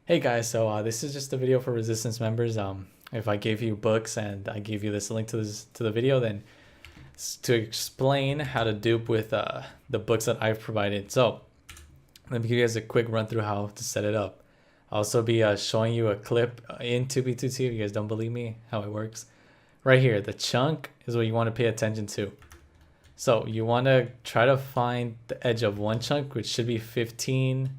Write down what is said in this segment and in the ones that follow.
Hey guys, so this is just a video for Resistance members. If I gave you books and I gave you this link to the video, then it's to explain how to dupe with the books that I've provided. So let me give you guys a quick run through how to set it up. I'll also be showing you a clip in 2B2T if you guys don't believe me how it works. Right here, the chunk is what you want to pay attention to. So you want to try to find the edge of one chunk, which should be 15.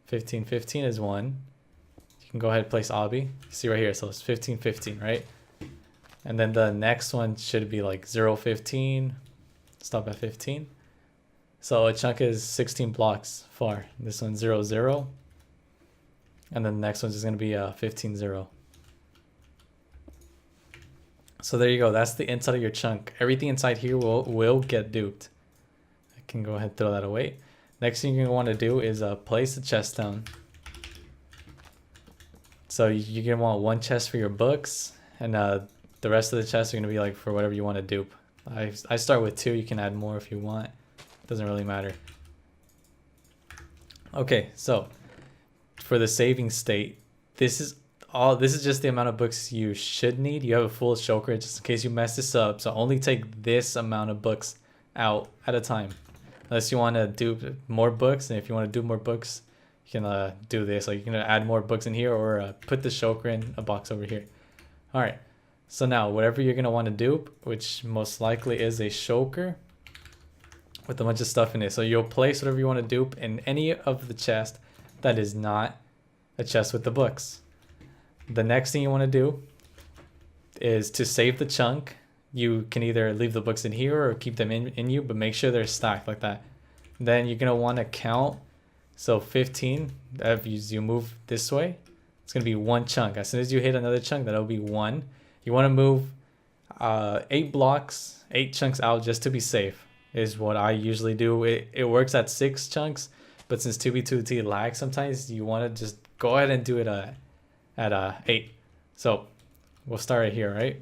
15, 15 is one. You can go ahead and place obby. See right here, so it's 15, 15, right? And then the next one should be like 0, 15. Stop at 15. So a chunk is 16 blocks far. This one's 0, 0. And then the next one's just going to be 15, 0. So there you go. That's the inside of your chunk. Everything inside here will get duped. I can go ahead and throw that away. Next thing you're going to want to do is place the chest down. So you're going to want one chest for your books, and the rest of the chests are going to be like for whatever you want to dupe. I start with 2. You can add more if you want. Doesn't really matter. Okay, so for the saving state, this is just the amount of books you should need. You have a full shulker just in case you mess this up. So only take this amount of books out at a time. Unless you want to do more books, and if you want to do more books, you can do this. Like you can add more books in here, or put the shulker in a box over here. All right. So now whatever you're gonna want to dupe, which most likely is a shulker with a bunch of stuff in it. So you'll place whatever you want to dupe in any of the chest that is not a chest with the books. The next thing you want to do is to save the chunk. You can either leave the books in here or keep them in you, but make sure they're stacked like that. Then you're going to want to count. So 15, if you move this way, it's going to be one chunk. As soon as you hit another chunk, that'll be one. You want to move 8 blocks, 8 chunks out just to be safe is what I usually do. It works at 6 chunks, but since 2B2T lags sometimes, you want to just go ahead and do it at 8. So we'll start right here, right?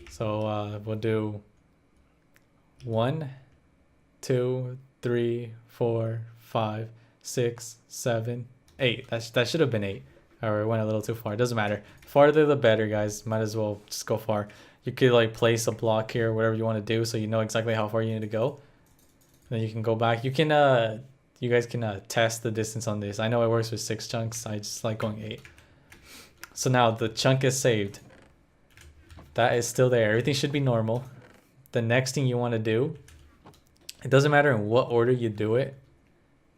So we'll do 1, 2, 3, 4, 5, 6, 7, 8. That should have been 8. Or it went a little too far. It doesn't matter. Farther the better, guys. Might as well just go far. You could like place a block here, whatever you want to do, so you know exactly how far you need to go. Then you can go back. You can you guys can test the distance on this. I know it works with 6 chunks. I just like going 8. So now the chunk is saved. That is still there. Everything should be normal. The next thing you want to do, it doesn't matter in what order you do it.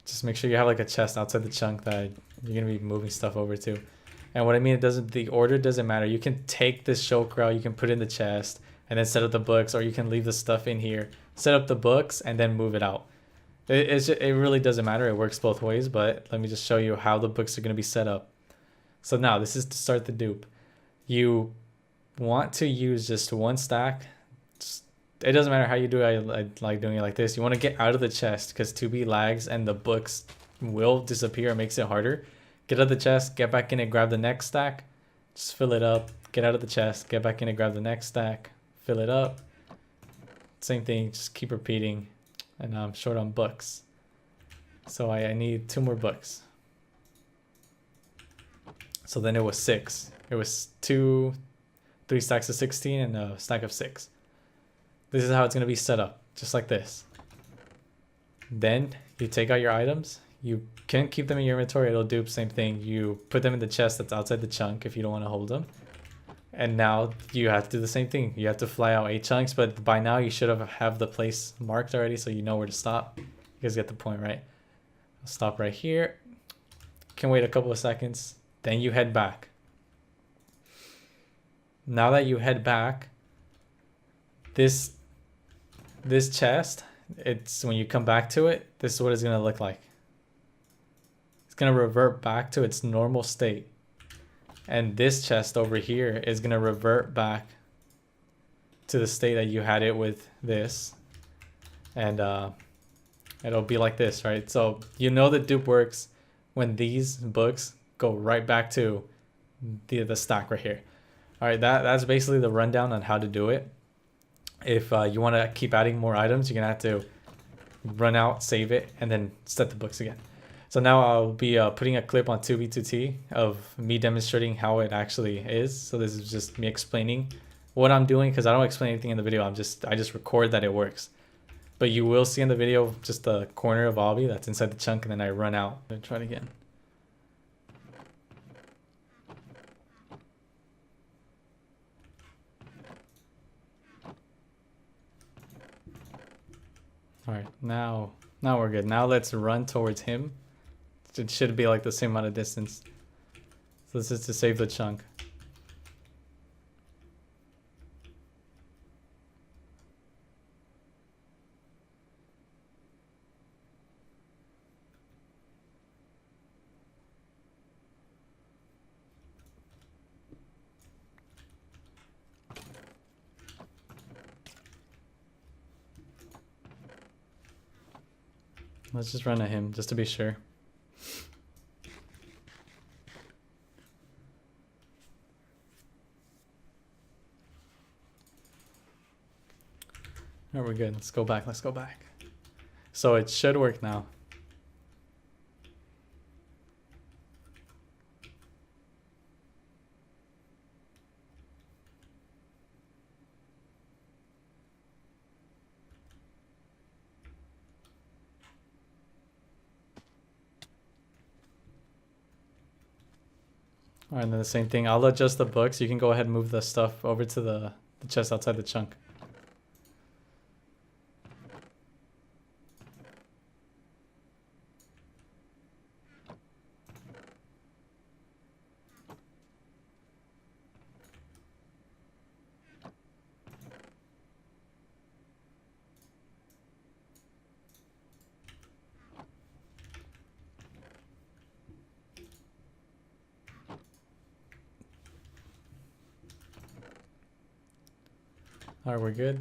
Just make sure you have like a chest outside the chunk that you're going to be moving stuff over to. And what I mean, the order doesn't matter. You can take this shulker out, you can put it in the chest, and then set up the books, or you can leave the stuff in here, set up the books, and then move it out. It really doesn't matter. It works both ways, but let me just show you how the books are going to be set up. So now this is to start the dupe. You want to use just one stack. It doesn't matter how you do it. I like doing it like this. You want to get out of the chest because 2B lags and the books will disappear. It makes it harder. Get out of the chest, get back in it, grab the next stack, just fill it up, get out of the chest, get back in it, grab the next stack, fill it up. Same thing, just keep repeating. And I'm short on books. So I need 2 more books. So then it was 6. It was 3 stacks of 16 and a stack of 6. This is how it's going to be set up, just like this. Then you take out your items. You can keep them in your inventory. It'll dupe, same thing. You put them in the chest that's outside the chunk if you don't want to hold them. And now you have to do the same thing. You have to fly out 8 chunks, but by now you should have the place marked already so you know where to stop. You guys get the point, right? I'll stop right here. Can wait a couple of seconds. Then you head back. Now that you head back, this chest, it's when you come back to it, this is what it's going to look like. It's going to revert back to its normal state. And this chest over here is going to revert back to the state that you had it with this. And it'll be like this, right? So you know the dupe works when these books go right back to the stack right here. All right, that's basically the rundown on how to do it. If you want to keep adding more items, you're going to have to run out, save it, and then set the books again. So now I'll be putting a clip on 2B2T of me demonstrating how it actually is. So this is just me explaining what I'm doing, because I don't explain anything in the video. I just record that it works. But you will see in the video just the corner of Obby that's inside the chunk, and then I run out and try it again. All right, now we're good. Now let's run towards him. It should be like the same amount of distance. So this is to save the chunk. Let's just run at him just to be sure. Alright, we're good. Let's go back. Let's go back. So it should work now. Alright, and then the same thing. I'll adjust the books. You can go ahead and move the stuff over to the chest outside the chunk. Alright, we're good.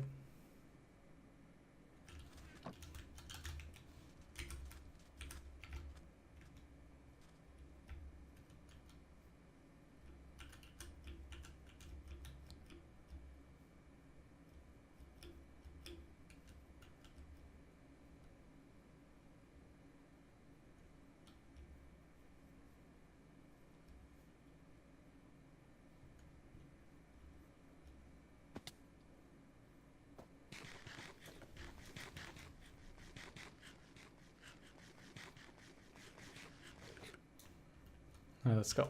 All right, let's go.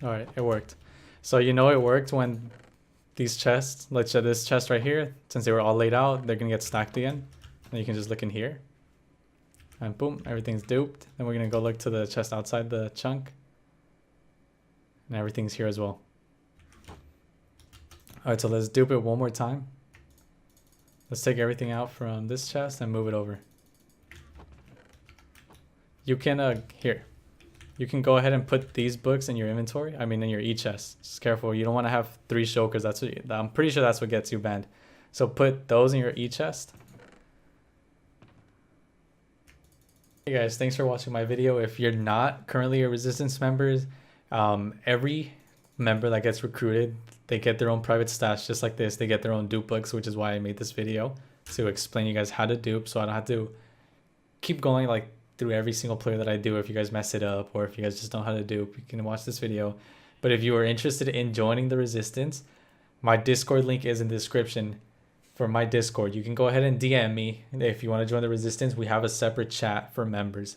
All right, it worked. So you know it worked when these chests, let's say this chest right here, since they were all laid out, they're gonna get stacked again. And you can just look in here. And boom, everything's duped. Then we're gonna go look to the chest outside the chunk. And everything's here as well. All right, so let's dupe it one more time. Let's take everything out from this chest and move it over. You can, here. You can go ahead and put these books in your inventory. I mean, in your e-chest. Just careful, you don't want to have 3 shulkers. That's what I'm pretty sure that's what gets you banned. So put those in your e-chest. Hey guys, thanks for watching my video. If you're not currently a Resistance member, every member that gets recruited, they get their own private stash just like this. They get their own dupe books, which is why I made this video, to explain you guys how to dupe, so I don't have to keep going like through every single player that I do. If you guys mess it up, or if you guys just don't know how to dupe, you can watch this video. But if you are interested in joining the Resistance, my Discord link is in the description for my Discord. You can go ahead and DM me if you want to join the Resistance. We have a separate chat for members.